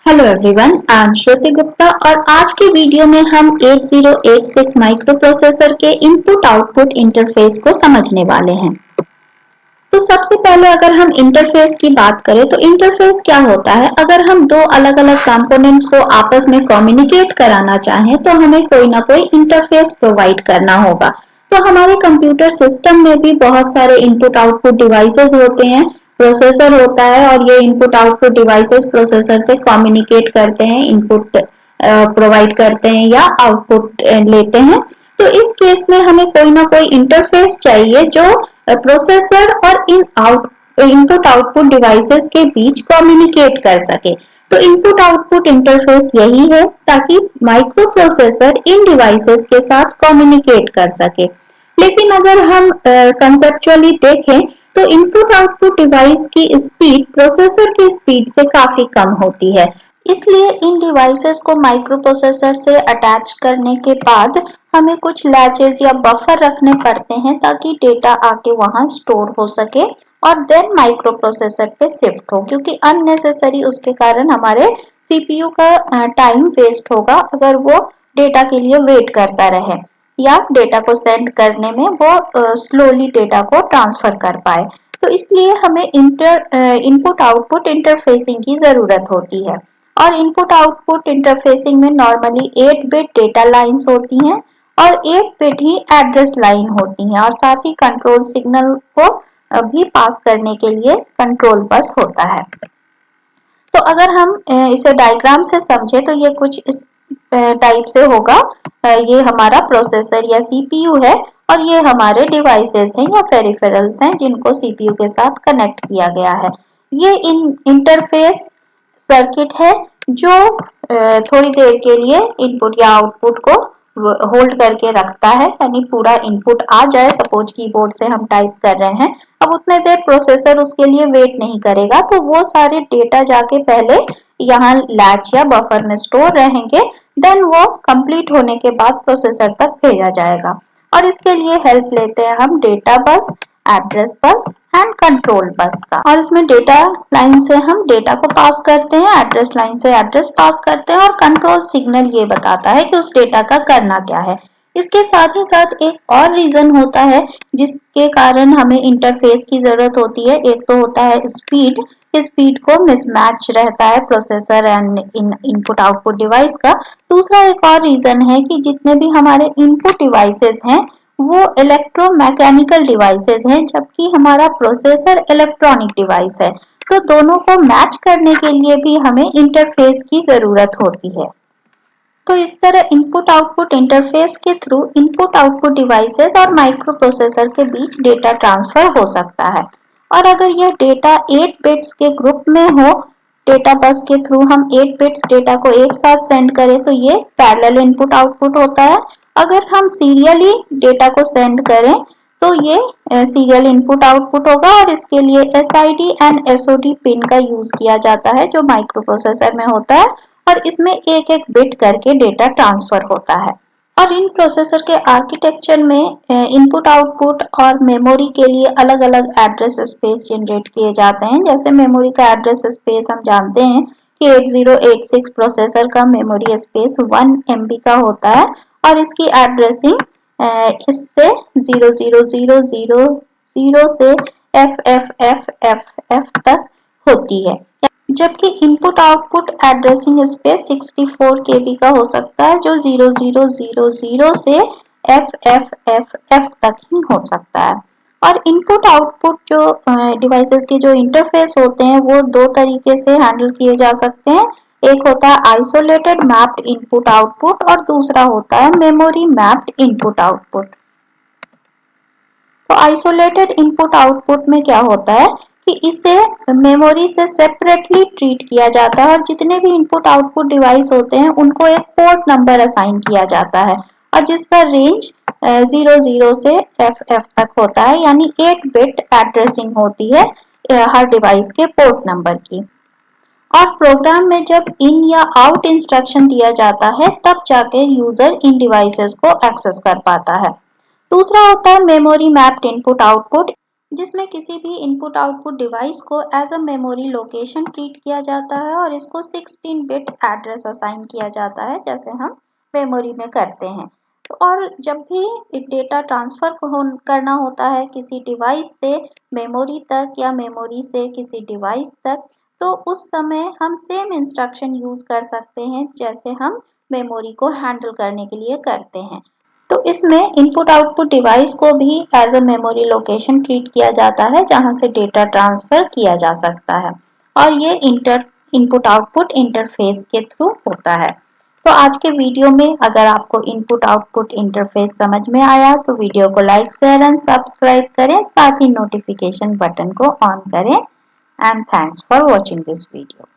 Hello everyone, I am श्रुति गुप्ता और आज के वीडियो में हम 8086 माइक्रो प्रोसेसर के इनपुट आउटपुट इंटरफेस को समझने वाले हैं। तो सबसे पहले अगर हम इंटरफेस की बात करें तो इंटरफेस क्या होता है। अगर हम दो अलग-अलग कंपोनेंट्स को आपस में कम्युनिकेट कराना चाहें तो हमें कोई ना कोई इंटरफेस प्रोवाइड करना होगा। तो हमारे कंप्यूटर सिस्टम में भी बहुत सारे इनपुट आउटपुट डिवाइसेस होते हैं, प्रोसेसर होता है और ये इनपुट आउटपुट डिवाइसेस प्रोसेसर से कम्युनिकेट करते हैं, इनपुट प्रोवाइड करते हैं या आउटपुट लेते हैं। तो इस केस में हमें कोई ना कोई इंटरफेस चाहिए जो प्रोसेसर और इनपुट आउटपुट डिवाइसेस के बीच कम्युनिकेट कर सके। तो इनपुट आउटपुट इंटरफेस यही है ताकि माइक्रो प्रोसेसर इन डिवाइसेस के साथ कम्युनिकेट कर सके। लेकिन अगर हम कंसेप्चुअली देखें तो इनपुट आउटपुट डिवाइस की स्पीड प्रोसेसर की स्पीड से काफी कम होती है। इसलिए इन डिवाइसेस को माइक्रो प्रोसेसर से अटैच करने के बाद हमें कुछ लैचेस या बफर रखने पड़ते हैं ताकि डेटा आके वहां स्टोर हो सके और देन माइक्रो प्रोसेसर पे शिफ्ट हो, क्योंकि अननेसेसरी उसके कारण हमारे सीपीयू का टाइम वेस्ट होगा अगर वो डेटा के लिए वेट करता रहे या डेटा को सेंड करने में वो स्लोली डेटा को ट्रांसफर कर पाए। तो इसलिए हमें इनपुट आउटपुट इंटरफेसिंग की जरूरत होती है और इनपुट आउटपुट इंटरफेसिंग में नॉर्मली 8 बिट डेटा लाइंस होती हैं और 8 बिट ही एड्रेस लाइन होती हैं और साथ ही कंट्रोल सिग्नल को भी पास करने के लिए कंट्रोल बस होता है। तो अगर हम इसे डायग्राम से समझे तो ये कुछ इस टाइप से होगा। ये हमारा प्रोसेसर या सीपीयू है और ये हमारे डिवाइसेस हैं या पेरिफेरल्स हैं जिनको सीपीयू के साथ कनेक्ट किया गया है। ये इंटरफेस सर्किट है जो थोड़ी देर के लिए इनपुट या आउटपुट को होल्ड करके रखता है, यानी पूरा इनपुट आ जाए, सपोज कीबोर्ड से हम टाइप कर रहे हैं, अब उतने देर प्रोसेसर उसके लिए वेट नहीं करेगा, तो वो सारे डेटा जाके पहले यहाँ लैच या बफर में स्टोर रहेंगे, देन वो कंप्लीट होने के बाद प्रोसेसर तक भेजा जाएगा। और इसके लिए हेल्प लेते हैं हम data bus, address bus and control bus का। और इसमें डेटा लाइन से हम डेटा को पास करते हैं, एड्रेस लाइन से एड्रेस पास करते हैं और कंट्रोल सिग्नल ये बताता है कि उस डेटा का करना क्या है। इसके साथ ही साथ एक और रीजन होता है जिसके कारण हमें इंटरफेस की जरूरत होती है। एक तो होता है स्पीड, स्पीड को मिसमैच रहता है processor and input output device का। दूसरा एक और रीजन है कि जितने भी हमारे इनपुट डिवाइसेस हैं वो इलेक्ट्रोमैकेनिकल डिवाइसेस हैं, जबकि हमारा प्रोसेसर इलेक्ट्रॉनिक डिवाइस है। तो दोनों को मैच करने के लिए भी हमें इंटरफेस की जरूरत होती है। तो इस तरह इनपुट आउटपुट इंटरफेस के थ्रू इनपुट आउटपुट डिवाइसेस और माइक्रो प्रोसेसर के बीच डेटा ट्रांसफर हो सकता है। और अगर यह डेटा 8 बिट्स के ग्रुप में हो, डेटा बस के थ्रू हम 8 बिट्स डेटा को एक साथ सेंड करें तो ये पैरेलल इनपुट आउटपुट होता है। अगर हम सीरियली डेटा को सेंड करें तो ये सीरियल इनपुट आउटपुट होगा और इसके लिए SID एंड SOD पिन का यूज किया जाता है जो माइक्रो प्रोसेसर में होता है और इसमें एक एक बिट करके डेटा ट्रांसफर होता है। और इन प्रोसेसर के आर्किटेक्चर में इनपुट आउटपुट और मेमोरी के लिए अलग अलग एड्रेस स्पेस जनरेट किए जाते हैं। जैसे मेमोरी का एड्रेस स्पेस हम जानते हैं कि 8086 प्रोसेसर का मेमोरी स्पेस 1 MB का होता है और इसकी एड्रेसिंग इससे 0000 से FFFFF तक होती है, जबकि input output addressing space 64 KB का हो सकता है जो 0000 से FFFF तक ही हो सकता है। और इनपुट आउटपुट जो डिवाइसेस के जो इंटरफेस होते हैं वो दो तरीके से हैंडल किए जा सकते हैं। एक होता है आइसोलेटेड मैप्ड इनपुट आउटपुट और दूसरा होता है मेमोरी मैप्ड इनपुट आउटपुट। तो आइसोलेटेड इनपुट आउटपुट में क्या होता है कि इसे मेमोरी से सेपरेटली ट्रीट किया जाता है और जितने भी इनपुट आउटपुट डिवाइस होते हैं उनको एक पोर्ट नंबर असाइन किया जाता है और जिसका रेंज 00 से FF तक होता है, यानी 8 बिट एड्रेसिंग होती है हर डिवाइस के पोर्ट नंबर की। और प्रोग्राम में जब इन या आउट इंस्ट्रक्शन दिया जाता है तब जाके यूजर इन डिवाइसेस को एक्सेस कर पाता है। दूसरा होता है मेमोरी मैप्ड इनपुट आउटपुट। जिसमें किसी भी इनपुट आउटपुट डिवाइस को as a memory location treat किया जाता है और इसको 16 बिट एड्रेस असाइन किया जाता है, जैसे हम मेमोरी में करते हैं। और जब भी डेटा ट्रांसफर करना होता है किसी डिवाइस से मेमोरी तक या मेमोरी से किसी डिवाइस तक, तो उस समय हम सेम इंस्ट्रक्शन यूज कर सकते हैं जैसे हम मेमोरी को हैंडल करने के लिए करते हैं। तो इसमें इनपुट आउटपुट डिवाइस को भी as a memory location treat किया जाता है जहां से डेटा ट्रांसफर किया जा सकता है, और ये इनपुट आउटपुट इंटरफेस के थ्रू होता है। तो आज के वीडियो में अगर आपको इनपुट आउटपुट इंटरफेस समझ में आया तो वीडियो को लाइक शेयर एंड सब्सक्राइब करें, साथ ही नोटिफिकेशन बटन को ऑन करें। And thanks for watching this video.